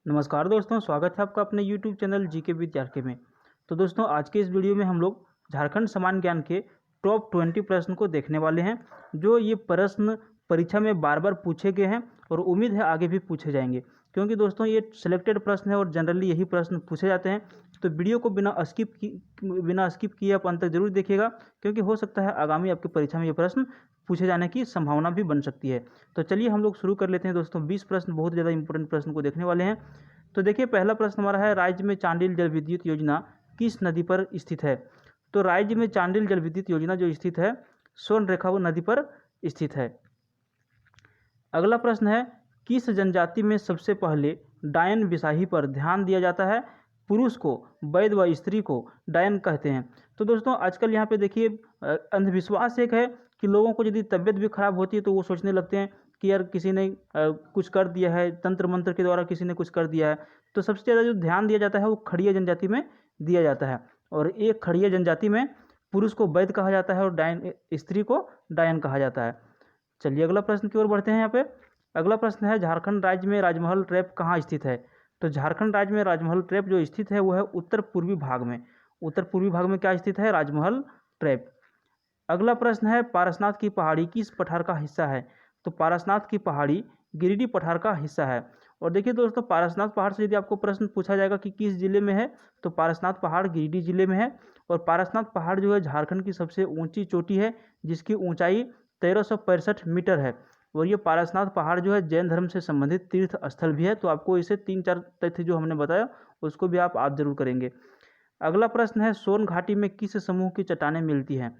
नमस्कार दोस्तों, स्वागत है आपका अपने YouTube चैनल जीके विद्यार्थी में। तो दोस्तों, आज के इस वीडियो में हम लोग झारखंड सामान्य ज्ञान के टॉप 20 प्रश्न को देखने वाले हैं। जो ये प्रश्न परीक्षा में बार बार पूछे गए हैं और उम्मीद है आगे भी पूछे जाएंगे, क्योंकि दोस्तों ये सिलेक्टेड प्रश्न है और जनरली यही प्रश्न पूछे जाते हैं। तो वीडियो को बिना स्किप किए आप अंत तक जरूर देखिएगा, क्योंकि हो सकता है आगामी आपकी परीक्षा में ये प्रश्न पूछे जाने की संभावना भी बन सकती है। तो चलिए हम लोग शुरू कर लेते हैं दोस्तों। 20 प्रश्न बहुत ज़्यादा इंपॉर्टेंट प्रश्न को देखने वाले हैं। तो देखिए, पहला प्रश्न हमारा है, राज्य में चांडिल जल विद्युत योजना किस नदी पर स्थित है? तो राज्य में चांडिल जल विद्युत योजना जो स्थित है, स्वर्णरेखा नदी पर स्थित है। अगला प्रश्न है, किस जनजाति में सबसे पहले डायन बिसाही पर ध्यान दिया जाता है? पुरुष को वैद्य व स्त्री को डायन कहते हैं। तो दोस्तों, आजकल यहाँ पे देखिए अंधविश्वास एक है कि लोगों को यदि तबीयत भी खराब होती है तो वो सोचने लगते हैं कि यार किसी ने कुछ कर दिया है, तंत्र मंत्र के द्वारा किसी ने कुछ कर दिया है। तो सबसे ज़्यादा जो ध्यान दिया जाता है वो खड़िया जनजाति में दिया जाता है, और एक खड़िया जनजाति में पुरुष को वैद्य कहा जाता है और डायन स्त्री को डायन कहा जाता है। चलिए अगला प्रश्न की ओर बढ़ते हैं। यहाँ पे अगला प्रश्न है, झारखंड राज्य में राजमहल ट्रैप कहाँ स्थित है? तो झारखंड राज्य में राजमहल ट्रैप जो स्थित है वो है उत्तर पूर्वी भाग में। उत्तर पूर्वी भाग में क्या स्थित है? राजमहल ट्रैप। अगला प्रश्न है, पारसनाथ की पहाड़ी किस पठार का हिस्सा है? तो पारसनाथ की पहाड़ी गिरिडीह पठार का हिस्सा है। और देखिए दोस्तों, पारसनाथ पहाड़ से यदि आपको प्रश्न पूछा जाएगा कि किस जिले में है, तो पारसनाथ पहाड़ गिरिडीह जिले में है। और पारसनाथ पहाड़ जो है झारखंड की सबसे ऊंची चोटी है, जिसकी ऊंचाई 1365 मीटर है। और ये पारसनाथ पहाड़ जो है जैन धर्म से संबंधित तीर्थ स्थल भी है। तो आपको इसे 3-4 तथ्य जो हमने बताया उसको भी आप याद जरूर करेंगे। अगला प्रश्न है, सोन घाटी में किस समूह की चट्टानें मिलती हैं?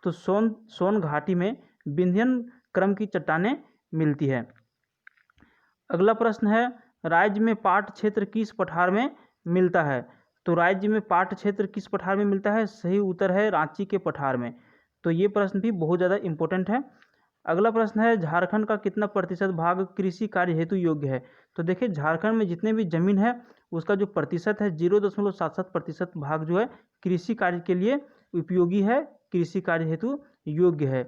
तो सोन घाटी में विंध्यन क्रम की चट्टानें मिलती है। अगला प्रश्न है, राज्य में पाट क्षेत्र किस पठार में मिलता है? तो राज्य में पाट क्षेत्र किस पठार में मिलता है? सही उत्तर है रांची के पठार में। तो ये प्रश्न भी बहुत ज़्यादा इंपॉर्टेंट है। अगला प्रश्न है, झारखंड का कितना प्रतिशत भाग कृषि कार्य हेतु योग्य है? तो देखिए, झारखंड में जितने भी जमीन है उसका जो प्रतिशत है 0.77% भाग जो है कृषि कार्य के लिए उपयोगी है, कृषि कार्य हेतु योग्य है।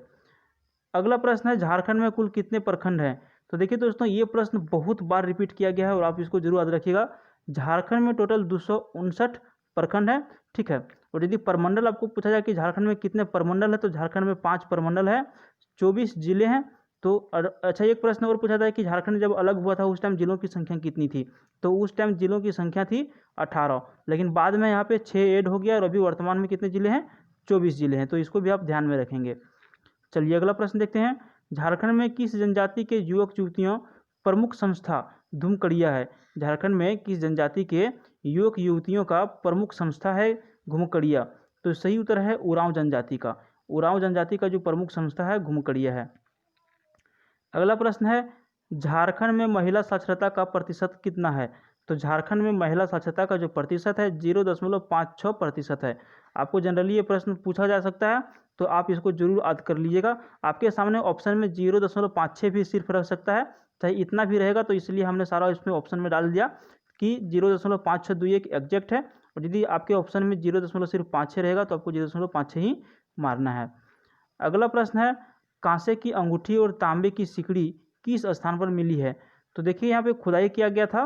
अगला प्रश्न है, झारखंड में कुल कितने प्रखंड हैं? तो देखिए दोस्तों, ये प्रश्न बहुत बार रिपीट किया गया है और आप इसको जरूर याद रखिएगा। झारखंड में टोटल 259 प्रखंड है, ठीक है। और यदि प्रमंडल आपको पूछा जाए कि झारखंड में कितने प्रमंडल है, तो झारखंड में 5 प्रमंडल है, 24 जिले हैं। तो अच्छा, एक प्रश्न और पूछा था कि झारखंड जब अलग हुआ था उस टाइम जिलों की संख्या कितनी थी? तो उस टाइम जिलों की संख्या थी 18, लेकिन बाद में यहाँ पे 6 ऐड हो गया और अभी वर्तमान में कितने जिले हैं? 24 जिले हैं। तो इसको भी आप ध्यान में रखेंगे। चलिए अगला प्रश्न देखते हैं, झारखंड में किस जनजाति के युवक युवतियों प्रमुख संस्था धूमकड़िया है? झारखंड में किस जनजाति के युवक युवतियों का प्रमुख संस्था है घुमकड़िया? तो सही उत्तर है उरांव जनजाति का। उरांव जनजाति का जो प्रमुख संस्था है घुमकड़िया है। अगला प्रश्न है, झारखंड में महिला साक्षरता का प्रतिशत कितना है? तो झारखंड में महिला साक्षरता का जो प्रतिशत है 0.56% है। आपको जनरली ये प्रश्न पूछा जा सकता है, तो आप इसको जरूर याद कर लीजिएगा। आपके सामने ऑप्शन में 0.56 भी सिर्फ रह सकता है, चाहे इतना भी रहेगा, तो इसलिए हमने सारा इसमें ऑप्शन में डाल दिया कि 0.562 एक एग्जैक्ट है। और यदि आपके ऑप्शन में 0.56 रहेगा तो आपको 0.56 ही मारना है। अगला प्रश्न है, कांसे की अंगूठी और तांबे की सिकड़ी किस स्थान पर मिली है? तो देखिए, यहाँ पे खुदाई किया गया था,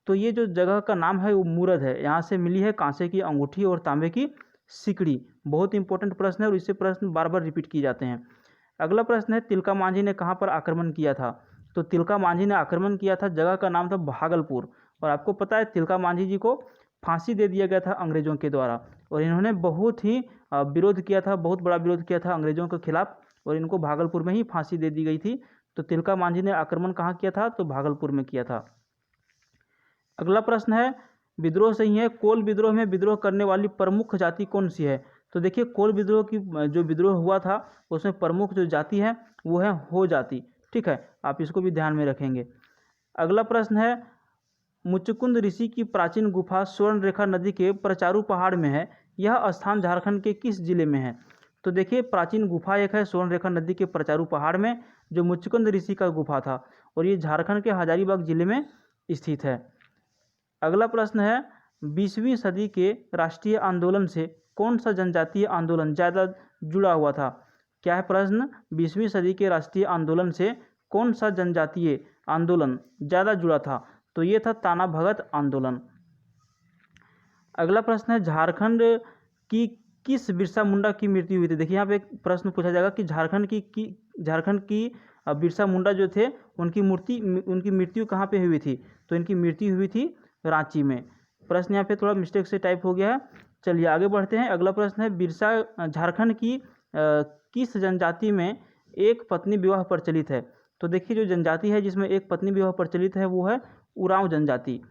तो ये जो जगह का नाम है वो मूरद है, यहाँ से मिली है कांसे की अंगूठी और तांबे की सिकड़ी। बहुत इंपॉर्टेंट प्रश्न है और इससे प्रश्न बार बार रिपीट किए जाते हैं। अगला प्रश्न है, तिलका मांझी ने कहाँ पर आक्रमण किया था? तो तिलका मांझी ने आक्रमण किया था, जगह का नाम था भागलपुर। और आपको पता है तिलका मांझी जी को फांसी दे दिया गया था अंग्रेजों के द्वारा, और इन्होंने बहुत ही विरोध किया था, बहुत बड़ा विरोध किया था अंग्रेजों के खिलाफ, और इनको भागलपुर में ही फांसी दे दी गई थी। तो तिलका मांझी ने आक्रमण कहाँ किया था? तो भागलपुर में किया था। अगला प्रश्न है, विद्रोह सही है, कोल विद्रोह में विद्रोह करने वाली प्रमुख जाति कौन सी है? तो देखिए, कोल विद्रोह की जो विद्रोह हुआ था उसमें प्रमुख जो जाति है वो है हो जाति, ठीक है। आप इसको भी ध्यान में रखेंगे। अगला प्रश्न है, मुचकुंद ऋषि की प्राचीन गुफा स्वर्णरेखा नदी के प्रचारू पहाड़ में है, यह स्थान झारखंड के किस जिले में है? तो देखिए, प्राचीन गुफा एक है स्वर्णरेखा नदी के प्रचारू पहाड़ में, जो मुचकुंद ऋषि का गुफा था, और ये झारखंड के हजारीबाग जिले में स्थित है। अगला प्रश्न है, 20वीं सदी के राष्ट्रीय आंदोलन से कौन सा जनजातीय आंदोलन ज़्यादा जुड़ा हुआ था? क्या है प्रश्न? 20वीं सदी के राष्ट्रीय आंदोलन से कौन सा जनजातीय आंदोलन ज़्यादा जुड़ा था? तो ये था ताना भगत आंदोलन। अगला प्रश्न है झारखंड की किस बिरसा मुंडा की मृत्यु हुई थी। देखिए यहाँ पे एक प्रश्न पूछा जाएगा कि झारखंड की बिरसा मुंडा जो थे उनकी मृत्यु कहाँ पे हुई थी। तो इनकी मृत्यु हुई थी रांची में। प्रश्न यहाँ पे थोड़ा मिस्टेक से टाइप हो गया है। चलिए आगे बढ़ते हैं। अगला प्रश्न है झारखंड की किस जनजाति में एक पत्नी विवाह प्रचलित है। तो देखिए जो जनजाति है जिसमें एक पत्नी विवाह प्रचलित है वो है उरांव जनजाति।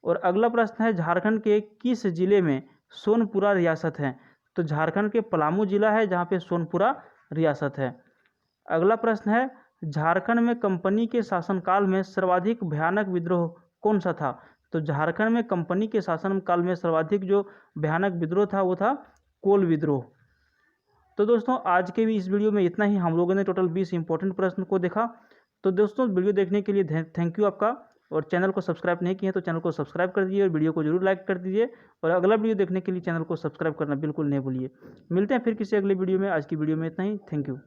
और अगला प्रश्न है झारखंड के किस जिले में सोनपुरा रियासत है। तो झारखंड के पलामू जिला है जहाँ पे सोनपुरा रियासत है। अगला प्रश्न है झारखंड में कंपनी के शासनकाल में सर्वाधिक भयानक विद्रोह कौन सा था। तो झारखंड में कंपनी के शासनकाल में सर्वाधिक जो भयानक विद्रोह था वो था कोल विद्रोह। तो दोस्तों आज के भी इस वीडियो में इतना ही। हम लोगों ने टोटल 20 इंपॉर्टेंट प्रश्न को देखा। तो दोस्तों वीडियो देखने के लिए थैंक यू आपका। और चैनल को सब्सक्राइब नहीं किए तो चैनल को सब्सक्राइब कर दीजिए और वीडियो को जरूर लाइक कर दीजिए। और अगला वीडियो देखने के लिए चैनल को सब्सक्राइब करना बिल्कुल नहीं भूलिए। मिलते हैं फिर किसी अगले वीडियो में। आज की वीडियो में इतना ही। Thank you.